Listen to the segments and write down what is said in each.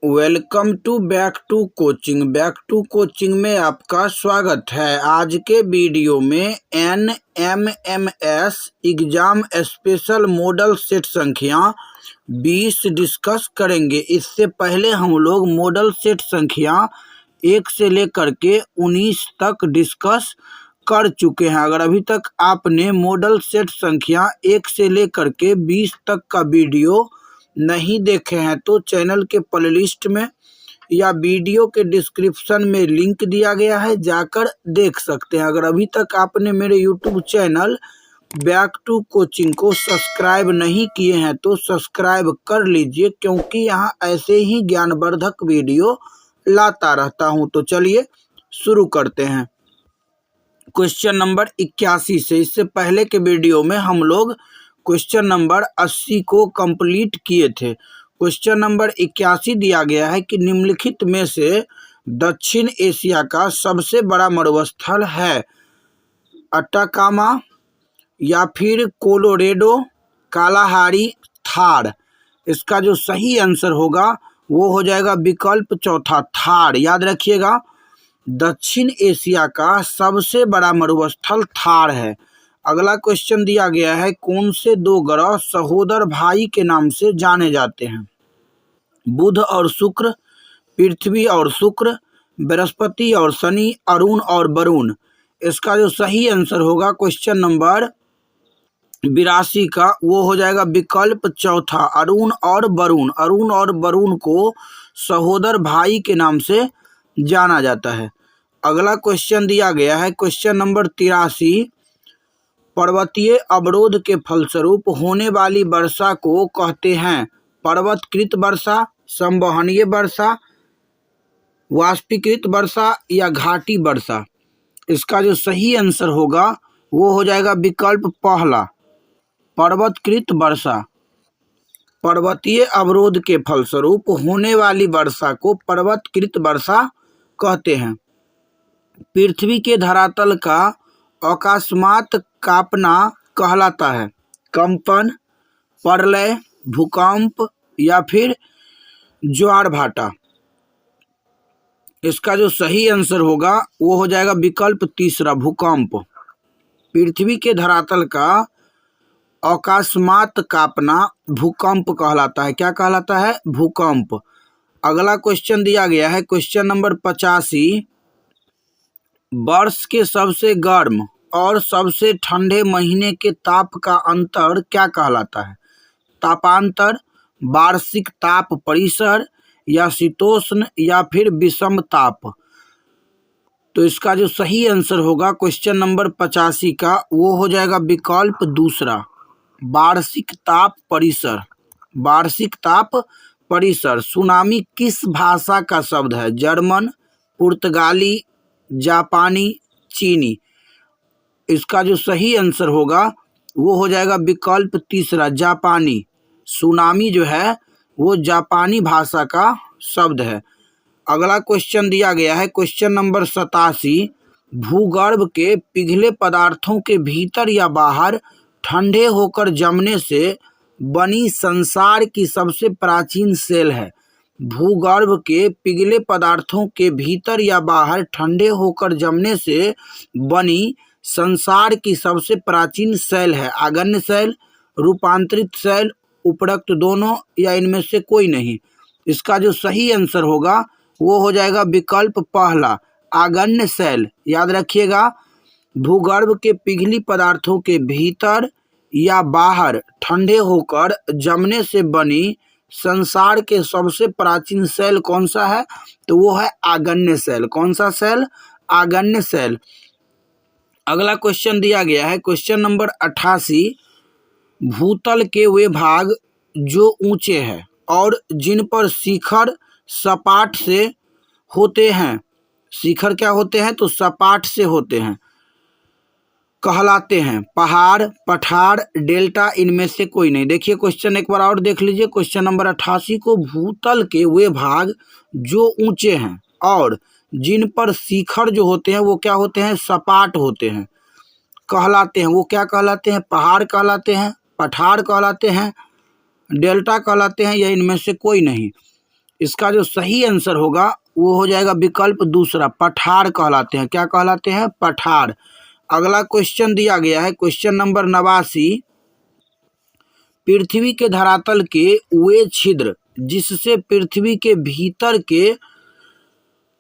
Welcome to back to coaching में आपका स्वागत है। आज के वीडियो में NMMS exam special model set संख्या 20 डिस्कस करेंगे। इससे पहले हम लोग मॉडल सेट संख्या 1 से लेकर के 19 तक डिस्कस कर चुके हैं। अगर अभी तक आपने मॉडल सेट संख्या 1 से लेकर के 20 तक का वीडियो नहीं देखे हैं तो चैनल के प्लेलिस्ट में या वीडियो के डिस्क्रिप्शन में लिंक दिया गया है, जाकर देख सकते हैं। अगर अभी तक आपने मेरे YouTube channel back to coaching को सब्सक्राइब नहीं किए हैं तो सब्सक्राइब कर लीजिए, क्योंकि यहाँ ऐसे ही ज्ञानवर्धक वीडियो लाता रहता हूँ। तो चलिए शुरू करते हैं क्वेश्चन नंबर 81 से। इससे पहले के वीडियो में हम लोग क्वेश्चन नंबर 80 को कंप्लीट किए थे। क्वेश्चन नंबर 81 दिया गया है कि निम्नलिखित में से दक्षिण एशिया का सबसे बड़ा मरुस्थल है अटाकामा या फिर कोलोरेडो, कालाहारी, थार। इसका जो सही आंसर होगा वो हो जाएगा विकल्प चौथा, थार। याद रखिएगा, दक्षिण एशिया का सबसे बड़ा मरुस्थल थार है। अगला क्वेश्चन दिया गया है, कौन से दो ग्रह सहोदर भाई के नाम से जाने जाते हैं? बुध और शुक्र, पृथ्वी और शुक्र, बृहस्पति और शनि, अरुण और वरुण। इसका जो सही आंसर होगा क्वेश्चन नंबर 82 का वो हो जाएगा विकल्प चौथा, अरुण और वरुण। अरुण और वरुण को सहोदर भाई के नाम से जाना जाता है। अगला क्वेश्चन दिया गया है क्वेश्चन नंबर 83, पर्वतीय अवरोध के फलस्वरूप होने वाली वर्षा को कहते हैं पर्वतकृत वर्षा, संवहनीय वर्षा, वाष्पीकृत वर्षा या घाटी वर्षा। इसका जो सही आंसर होगा वो हो जाएगा विकल्प पहला, पर्वतकृत वर्षा। पर्वतीय अवरोध के फलस्वरूप होने वाली वर्षा को पर्वतकृत वर्षा कहते हैं। पृथ्वी के धरातल का अकस्मात कांपना कहलाता है कंपन, प्रलय, भूकंप या फिर ज्वार भाटा। इसका जो सही आंसर होगा वो हो जाएगा विकल्प तीसरा, भूकंप। पृथ्वी के धरातल का अकस्मात कांपना भूकंप कहलाता है। क्या कहलाता है? भूकंप। अगला क्वेश्चन दिया गया है क्वेश्चन नंबर 85, वर्ष के सबसे गर्म और सबसे ठंडे महीने के ताप का अंतर क्या कहलाता है? तापांतर, वार्षिक ताप परिसर या शीतोष्ण या फिर विषम ताप। तो इसका जो सही आंसर होगा क्वेश्चन नंबर 85 का वो हो जाएगा विकल्प दूसरा, वार्षिक ताप परिसर। वार्षिक ताप परिसर। सुनामी किस भाषा का शब्द है? जर्मन, पुर्तगाली, जापानी, चीनी। इसका जो सही आंसर होगा वो हो जाएगा विकल्प तीसरा, जापानी। सुनामी जो है वो जापानी भाषा का शब्द है। अगला क्वेश्चन दिया गया है क्वेश्चन नंबर 87, भूगर्भ के पिघले पदार्थों के भीतर या बाहर ठंडे होकर जमने से बनी संसार की सबसे प्राचीन सेल है। भूगर्भ के पिघले पदार्थों के भीतर या बाहर ठंडे होकर जमने से बनी संसार की सबसे प्राचीन सेल है आगन्य सेल, रूपांतरित सेल, उपरोक्त दोनों या इनमें से कोई नहीं। इसका जो सही आंसर होगा वो हो जाएगा विकल्प पहला, आगन्य सेल। याद रखिएगा, भूगर्भ के पिघली पदार्थों के भीतर या बाहर ठंडे होकर जमने से बनी संसार के सबसे प्राचीन सेल कौन सा है? तो वो है आगन्य सेल। कौन सा सेल? आगन्य सेल। अगला क्वेश्चन दिया गया है क्वेश्चन नंबर 88, भूतल के वे भाग जो ऊंचे हैं और जिन पर शिखर सपाट से होते हैं, शिखर क्या होते हैं? तो सपाट से होते हैं, कहलाते हैं पहाड़, पठार, डेल्टा, इनमें से कोई नहीं। देखिए क्वेश्चन एक बार और देख लीजिए क्वेश्चन नंबर 88 को, भूतल के वे भाग जो ऊंचे हैं और जिन पर शिखर जो होते हैं वो क्या होते हैं? सपाट होते हैं, कहलाते हैं। वो क्या कहलाते हैं? पहाड़ कहलाते हैं, पठार कहलाते हैं, डेल्टा कहलाते हैं या इनमें से कोई नहीं। इसका जो सही आंसर होगा वो हो जाएगा विकल्प दूसरा, पठार कहलाते हैं। क्या कहलाते हैं? पठार। अगला क्वेश्चन दिया गया है क्वेश्चन नंबर 89, पृथ्वी के धरातल के वे छिद्र जिससे पृथ्वी के भीतर के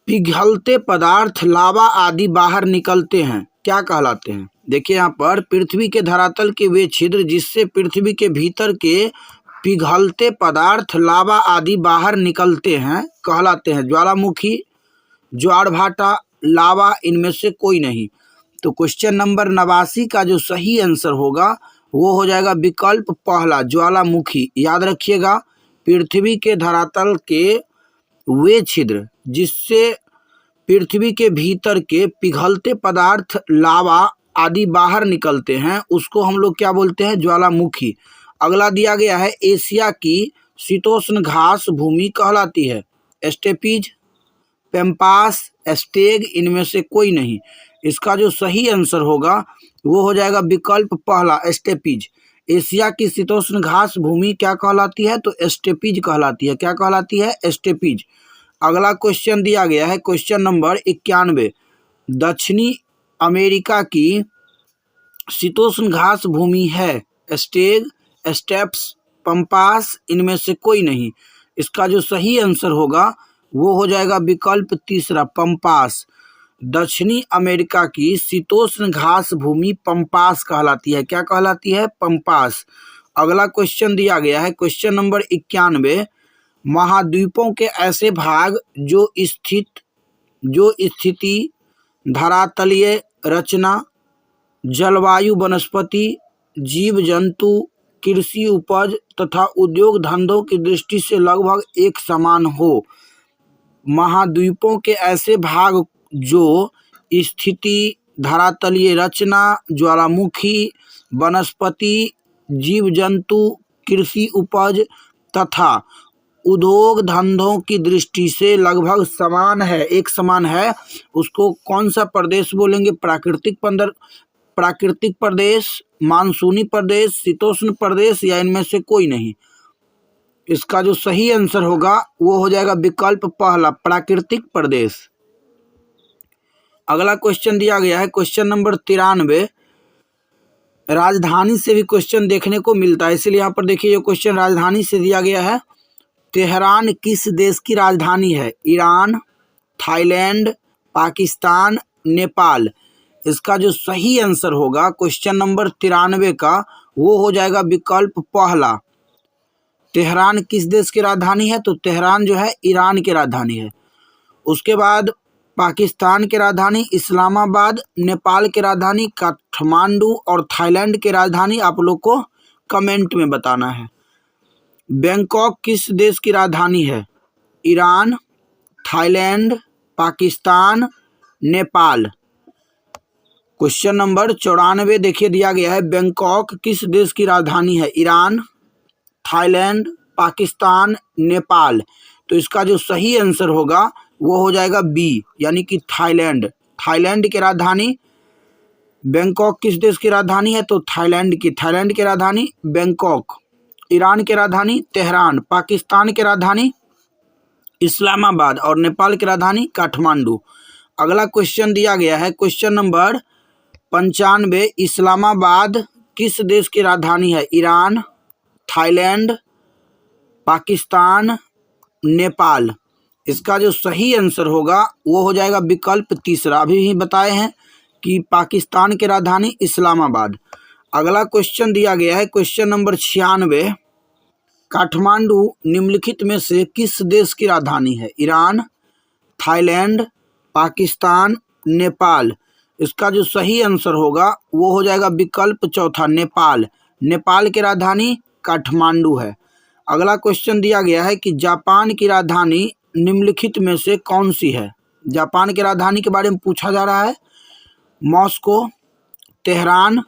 पिघलते पदार्थ, लावा आदि बाहर निकलते हैं, क्या कहलाते हैं? देखिए यहाँ पर पृथ्वी के धरातल के वे छिद्र जिससे पृथ्वी के भीतर के पिघलते पदार्थ, लावा आदि बाहर निकलते हैं, कहलाते हैं ज्वालामुखी, ज्वार भाटा, लावा, इनमें से कोई नहीं। तो क्वेश्चन नंबर 89 का जो सही आंसर होगा वो हो जाएगा विकल्प पहला, ज्वालामुखी। याद रखिएगा, पृथ्वी के धरातल के वे छिद्र जिससे पृथ्वी के भीतर के पिघलते पदार्थ, लावा आदि बाहर निकलते हैं, उसको हम लोग क्या बोलते हैं? ज्वालामुखी। अगला दिया गया है एशिया की शीतोष्ण घास भूमि कहलाती है स्टेपीज, पेम्पास, स्टेग, इनमें से कोई नहीं। इसका जो सही आंसर होगा वो हो जाएगा विकल्प पहला, स्टेपीज। एशिया की शीतोष्ण घास भूमि क्या कहलाती है? तो स्टेपीज कहलाती है। क्या कहलाती है? स्टेपीज। अगला क्वेश्चन दिया गया है क्वेश्चन नंबर 91, दक्षिणी अमेरिका की शीतोष्ण घास भूमि है स्टेग, स्टेप्स, पंपास, इनमें से कोई नहीं। इसका जो सही आंसर होगा वो हो जाएगा विकल्प तीसरा, पंपास। दक्षिणी अमेरिका की शीतोष्ण घास भूमि पंपास कहलाती है। क्या कहलाती है? पंपास। अगला क्वेश्चन दिया गया है क्वेश्चन नंबर 91, महाद्वीपों के ऐसे भाग जो स्थिति, धरातलीय रचना, जलवायु, वनस्पति, जीव जंतु, कृषि उपज तथा उद्योग धंधों की दृष्टि से लगभग एक समान हो। महाद्वीपों के ऐसे भाग जो स्थिति, धरातलीय रचना, ज्वालामुखी, वनस्पति, जीव जंतु, कृषि उपज तथा उद्योग धंधों की दृष्टि से लगभग समान है, एक समान है, उसको कौन सा प्रदेश बोलेंगे? प्राकृतिक प्रदेश, मानसूनी प्रदेश, शीतोष्ण प्रदेश, या इनमें से कोई नहीं। इसका जो सही आंसर होगा वो हो जाएगा विकल्प पहला, प्राकृतिक प्रदेश। अगला क्वेश्चन दिया गया है क्वेश्चन नंबर 93, राजधानी से भी क्वेश्चन देखने को मिलता है, इसलिए यहाँ पर देखिए ये क्वेश्चन राजधानी से दिया गया है। तेहरान किस देश की राजधानी है? Iran, Thailand, Pakistan, Nepal. इसका जो सही आंसर होगा क्वेश्चन नंबर 93 का वो हो जाएगा विकल्प पहला। तेहरान किस देश की राजधानी है? तो तेहरान जो है ईरान की राजधानी है। उसके बाद पाकिस्तान की राजधानी इस्लामाबाद, नेपाल की राजधानी काठमांडू और थाईलैंड की राजधानी आप लोग को कमेंट में बताना है। बैंकॉक किस देश की राजधानी है? Iran, Thailand, Pakistan, Nepal. Question number 94 देखिए दिया गया है, बैंकॉक किस देश की राजधानी है? Iran, Thailand, Pakistan, Nepal. तो इसका जो सही आंसर होगा वो हो जाएगा बी, यानी कि थाईलैंड। थाईलैंड की राजधानी, बैंकॉक किस देश की राजधानी है? तो थाईलैंड की राजधानी बैंकॉक, ईरान की राजधानी तेहरान, पाकिस्तान की राजधानी इस्लामाबाद और नेपाल की राजधानी काठमांडू। अगला क्वेश्चन दिया गया है क्वेश्चन नंबर 95, इस्लामाबाद किस देश की राजधानी है? Iran, Thailand, Pakistan, Nepal. इसका जो सही आंसर होगा वो हो जाएगा विकल्प तीसरा। अभी ही बताए हैं कि पाकिस्तान की राजधानी इस्लामाबाद। अगला क्वेश्चन दिया गया है क्वेश्चन नंबर 96, काठमांडू निम्नलिखित में से किस देश की राजधानी है? Iran, Thailand, Pakistan, Nepal. इसका जो सही आंसर होगा वो हो जाएगा विकल्प चौथा, नेपाल। नेपाल की राजधानी काठमांडू है। अगला क्वेश्चन दिया गया है कि जापान की राजधानी निम्नलिखित में से कौन सी है? जापान की राजधानी के बारे में पूछा जा रहा है। मॉस्को, तेहरान,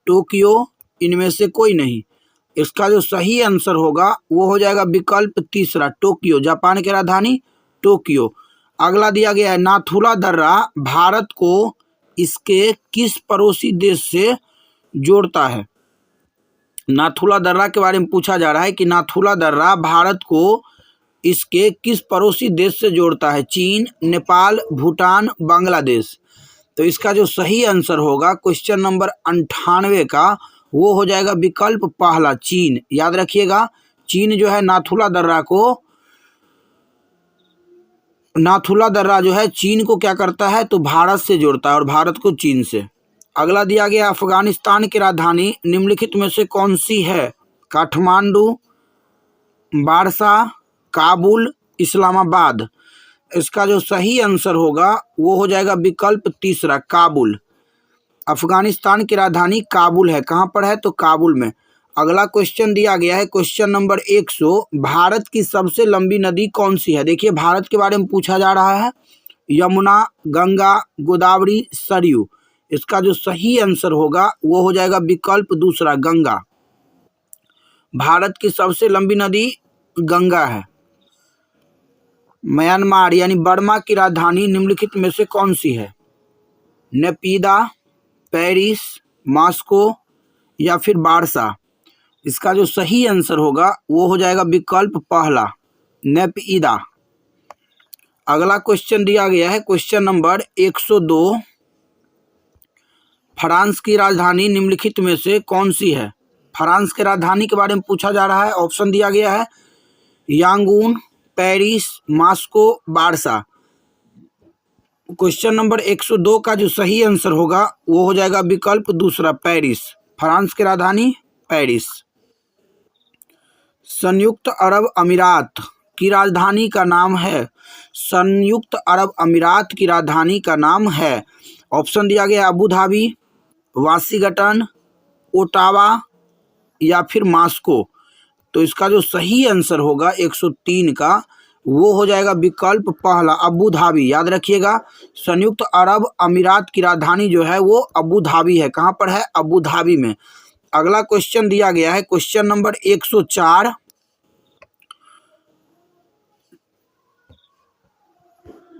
टोक्यो, इनमें से कोई नहीं। इसका जो सही आंसर होगा वो हो जाएगा विकल्प तीसरा, टोक्यो। जापान की राजधानी टोक्यो। अगला दिया गया है, नाथुला दर्रा भारत को इसके किस पड़ोसी देश से जोड़ता है? नाथुला दर्रा के बारे में पूछा जा रहा है कि नाथुला दर्रा भारत को इसके किस पड़ोसी देश से जोड़ता है? चीन, नेपाल, भूटान, बांग्लादेश। तो इसका जो सही आंसर होगा क्वेश्चन नंबर 98 का, वो हो जाएगा विकल्प पहला, चीन। याद रखिएगा, चीन जो है नाथुला दर्रा जो है चीन को क्या करता है, तो भारत से जोड़ता है और भारत को चीन से। अगला दिया गया, अफगानिस्तान की राजधानी निम्नलिखित में से कौन सी है? काठमांडू, बारसा, काबुल, इस्लामाबाद। इसका जो सही आंसर होगा वो हो जाएगा विकल्प तीसरा, काबुल। अफगानिस्तान की राजधानी काबुल है। कहाँ पर है? तो काबुल में। अगला क्वेश्चन दिया गया है क्वेश्चन नंबर 100, भारत की सबसे लंबी नदी कौन सी है? देखिए, भारत के बारे में पूछा जा रहा है। यमुना, गंगा, गोदावरी, सरयू। इसका जो सही आंसर होगा वो हो जाएगा विकल्प दूसरा, गंगा। भारत की सबसे लंबी नदी गंगा है। म्यांमार यानी बर्मा की राजधानी निम्नलिखित में से कौन सी है? नेपीदा, पेरिस, मॉस्को या फिर बारसा। इसका जो सही आंसर होगा वो हो जाएगा विकल्प पहला, नेपीदा। अगला क्वेश्चन दिया गया है क्वेश्चन नंबर 102, फ्रांस की राजधानी निम्नलिखित में से कौन सी है? फ्रांस की राजधानी के बारे में पूछा जा रहा है। ऑप्शन दिया गया है Yangon, Paris, Moscow, Barça. Question number 102 का जो सही आंसर होगा वो हो जाएगा विकल्प दूसरा, पेरिस। फ्रांस की राजधानी पेरिस। संयुक्त अरब अमीरात की राजधानी का नाम है? संयुक्त अरब अमीरात की राजधानी का नाम है, ऑप्शन दिया गया अबू धाबी, वाशिंगटन, ओटावा या फिर मॉस्को। तो इसका जो सही आंसर होगा 103 का वो हो जाएगा विकल्प पहला, अबू धाबी। याद रखिएगा, संयुक्त अरब अमीरात की राजधानी जो है वो अबू धाबी है। कहाँ पर है? अबू धाबी में। अगला क्वेश्चन दिया गया है क्वेश्चन नंबर 104,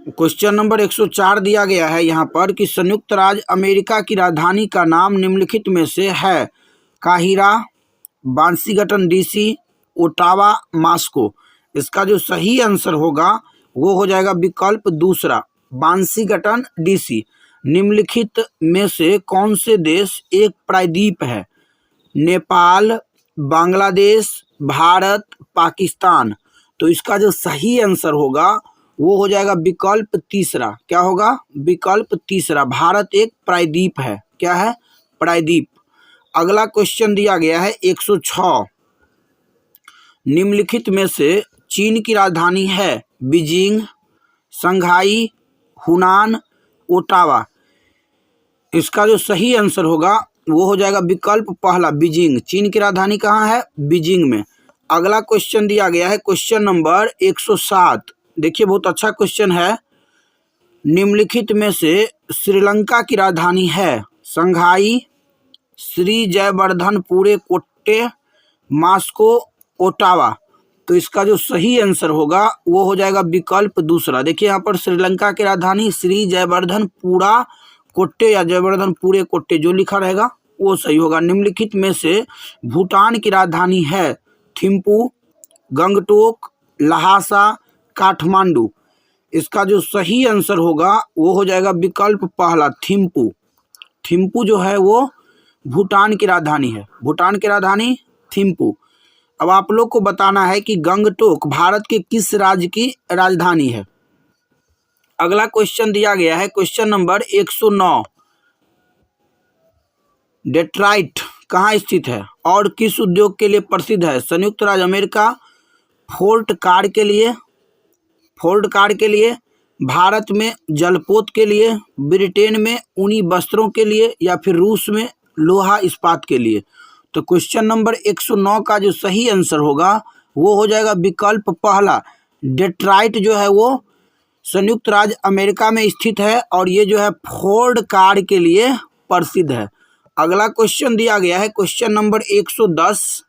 क्वेश्चन नंबर 104 दिया गया है यहाँ पर कि संयुक्त राज्य अमेरिका की राजधानी का नाम निम्नलिखित में से है? Cairo, Washington DC, Ottawa, Moscow. इसका जो सही आंसर होगा वो हो जाएगा विकल्प दूसरा, वाशिंगटन डीसी। निम्नलिखित में से कौन से देश एक प्रायद्वीप है? नेपाल, बांग्लादेश, भारत, पाकिस्तान। तो इसका जो सही आंसर होगा वो हो जाएगा विकल्प तीसरा। क्या होगा? विकल्प तीसरा, भारत एक प्रायद्वीप है। क्या है? प्रायद्वीप। अगला क्वेश्चन दिया गया है 106, निम्नलिखित में से चीन की राजधानी है? बीजिंग, शंघाई, हुनान, ओटावा। इसका जो सही आंसर होगा वो हो जाएगा विकल्प पहला, बीजिंग। चीन की राजधानी कहाँ है? बीजिंग में। अगला क्वेश्चन दिया गया है क्वेश्चन नंबर 107, देखिए बहुत अच्छा क्वेश्चन है। निम्नलिखित में से श्रीलंका की राजधानी है? Shanghai, Shri जयवर्धनपुरे Kotte, Moscow, Ottawa. तो इसका जो सही आंसर होगा वो हो जाएगा विकल्प दूसरा। देखिए यहाँ पर श्रीलंका की राजधानी श्री जयवर्धनपुरा कोट्टे या जयवर्धनपुरे कोट्टे, जो लिखा रहेगा वो सही होगा। निम्नलिखित में से भूटान की राजधानी है? थिम्पू, गंगटोक, लहासा, काठमांडू। इसका जो सही आंसर होगा वो हो जाएगा विकल्प पहला, थिम्पू। थिम्पू जो है वो भूटान की राजधानी है। भूटान की राजधानी थिम्पू। अब आप लोग को बताना है कि गंगटोक भारत के किस राज्य की राजधानी है। अगला क्वेश्चन दिया गया है क्वेश्चन नंबर 109, डेट्रॉइट कहाँ स्थित है और किस उद्योग के लिए प्रसिद्ध है? संयुक्त राज्य अमेरिका, फोर्ट कार के लिए, भारत में जलपोत के लिए, ब्रिटेन में ऊनी वस्त्रों के लिए या फिर रूस में लोहा इस्पात के लिए। तो क्वेश्चन नंबर 109 का जो सही आंसर होगा वो हो जाएगा विकल्प पहला, डेट्रॉइट जो है वो संयुक्त राज्य अमेरिका में स्थित है और ये जो है फोर्ड कार के लिए प्रसिद्ध है। अगला क्वेश्चन दिया गया है क्वेश्चन नंबर 110,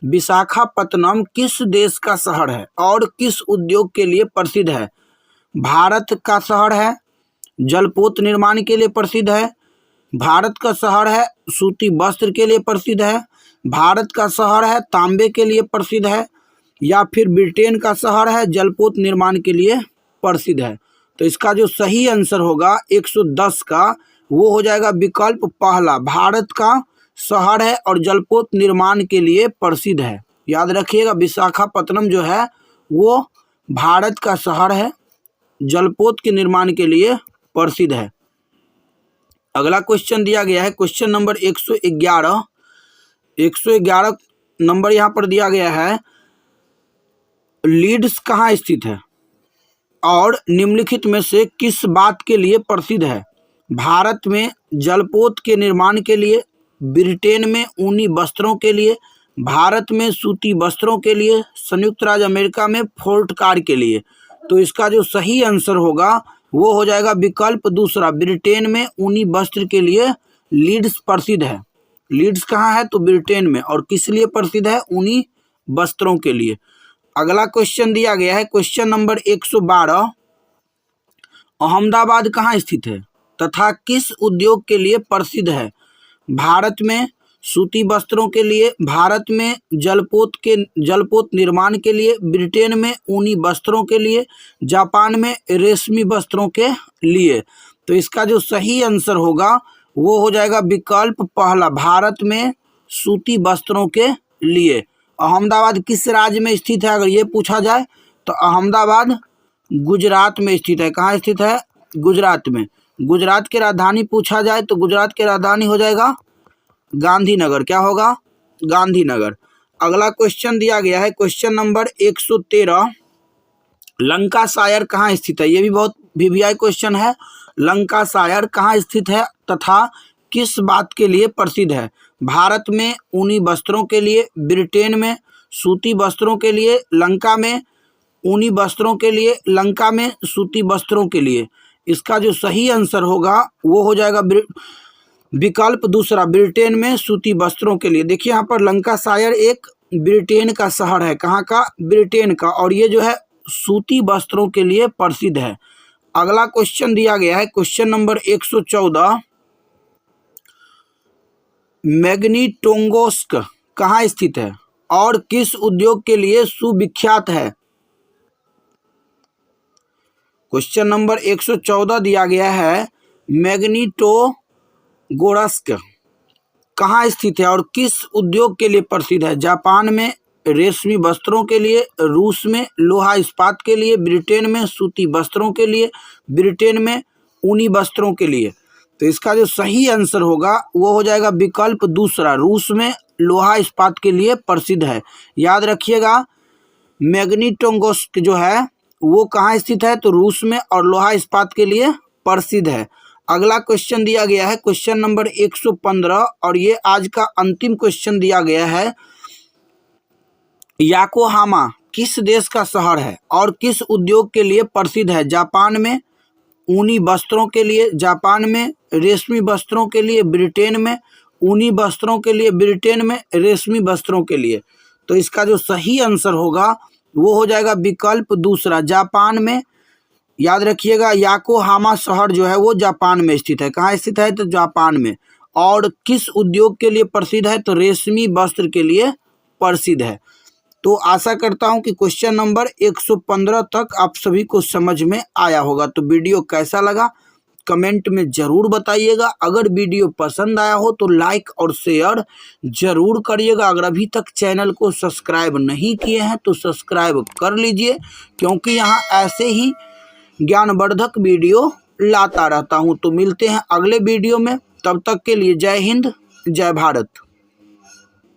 विशाखापत्तनम किस देश का शहर है और किस उद्योग के लिए प्रसिद्ध है? भारत का शहर है, जलपोत निर्माण के लिए प्रसिद्ध है। भारत का शहर है, सूती वस्त्र के लिए प्रसिद्ध है। भारत का शहर है, तांबे के लिए प्रसिद्ध है। या फिर ब्रिटेन का शहर है, जलपोत निर्माण के लिए प्रसिद्ध है। तो इसका जो सही आंसर होगा 110 का वो हो जाएगा विकल्प पहला, भारत का शहर है और जलपोत निर्माण के लिए प्रसिद्ध है। याद रखिएगा, विशाखापत्तनम जो है वो भारत का शहर है, जलपोत के निर्माण के लिए प्रसिद्ध है। अगला क्वेश्चन दिया गया है क्वेश्चन नंबर 111। 111 नंबर यहाँ पर दिया गया है, लीड्स कहाँ स्थित है और निम्नलिखित में से किस बात के लिए प्रसिद्ध है? भारत में जलपोत के निर्माण के लिए, ब्रिटेन में ऊनी वस्त्रों के लिए, भारत में सूती वस्त्रों के लिए, संयुक्त राज्य अमेरिका में फोर्ट कार के लिए। तो इसका जो सही आंसर होगा वो हो जाएगा विकल्प दूसरा, ब्रिटेन में ऊनी वस्त्र के लिए लीड्स प्रसिद्ध है। लीड्स कहाँ है? तो ब्रिटेन में। और किस लिए प्रसिद्ध है? ऊनी वस्त्रों के लिए। अगला क्वेश्चन दिया गया है क्वेश्चन नंबर 112, अहमदाबाद कहाँ स्थित है तथा किस उद्योग के लिए प्रसिद्ध है? भारत में सूती वस्त्रों के लिए, भारत में जलपोत निर्माण के लिए, ब्रिटेन में ऊनी वस्त्रों के लिए, जापान में रेशमी वस्त्रों के लिए। तो इसका जो सही आंसर होगा वो हो जाएगा विकल्प पहला, भारत में सूती वस्त्रों के लिए। अहमदाबाद किस राज्य में स्थित है अगर ये पूछा जाए तो अहमदाबाद गुजरात में स्थित है। कहाँ स्थित है? गुजरात में। गुजरात की राजधानी पूछा जाए तो गुजरात की राजधानी हो जाएगा गांधीनगर। क्या होगा? गांधीनगर। अगला क्वेश्चन दिया गया है क्वेश्चन नंबर 113, लंकाशायर कहाँ स्थित है? ये भी बहुत वीवीआई क्वेश्चन है। लंकाशायर कहाँ स्थित है तथा किस बात के लिए प्रसिद्ध है? भारत में ऊनी वस्त्रों के लिए, ब्रिटेन में सूती वस्त्रों के लिए, लंका में ऊनी वस्त्रों के लिए, लंका में सूती वस्त्रों के लिए। इसका जो सही आंसर होगा वो हो जाएगा विकल्प दूसरा, ब्रिटेन में सूती वस्त्रों के लिए। देखिए यहाँ पर लंकाशायर एक ब्रिटेन का शहर है। कहाँ का? ब्रिटेन का। और ये जो है सूती वस्त्रों के लिए प्रसिद्ध है। अगला क्वेश्चन दिया गया है क्वेश्चन नंबर 114, मैग्नीटोंगोस्क कहाँ स्थित है और किस उद्योग के लिए सुविख्यात है? क्वेश्चन नंबर 114 दिया गया है, मैग्नीटोगोरस्क कहाँ स्थित है और किस उद्योग के लिए प्रसिद्ध है? जापान में रेशमी वस्त्रों के लिए, रूस में लोहा इस्पात के लिए, ब्रिटेन में सूती वस्त्रों के लिए, ब्रिटेन में ऊनी वस्त्रों के लिए। तो इसका जो सही आंसर होगा वो हो जाएगा विकल्प दूसरा, रूस में लोहा इस्पात के लिए प्रसिद्ध है। याद रखिएगा, मैग्नीटोंगोस्क जो है वो कहाँ स्थित है? तो रूस में, और लोहा इस्पात के लिए प्रसिद्ध है। अगला क्वेश्चन दिया गया है क्वेश्चन नंबर 115 और ये आज का अंतिम क्वेश्चन दिया गया है, याकोहामा किस देश का शहर है और किस उद्योग के लिए प्रसिद्ध है? जापान में ऊनी वस्त्रों के लिए, जापान में रेशमी वस्त्रों के लिए, ब्रिटेन में ऊनी वस्त्रों के लिए, ब्रिटेन में रेशमी वस्त्रों के लिए। तो इसका जो सही आंसर होगा वो हो जाएगा विकल्प दूसरा, जापान में। याद रखिएगा, याकोहामा शहर जो है वो जापान में स्थित है। कहाँ स्थित है? तो जापान में। और किस उद्योग के लिए प्रसिद्ध है? तो रेशमी वस्त्र के लिए प्रसिद्ध है। तो आशा करता हूं कि क्वेश्चन नंबर 115 तक आप सभी को समझ में आया होगा। तो वीडियो कैसा लगा कमेंट में ज़रूर बताइएगा। अगर वीडियो पसंद आया हो तो लाइक और शेयर ज़रूर करिएगा। अगर अभी तक चैनल को सब्सक्राइब नहीं किए हैं तो सब्सक्राइब कर लीजिए, क्योंकि यहाँ ऐसे ही ज्ञानवर्धक वीडियो लाता रहता हूँ। तो मिलते हैं अगले वीडियो में, तब तक के लिए जय हिंद, जय भारत।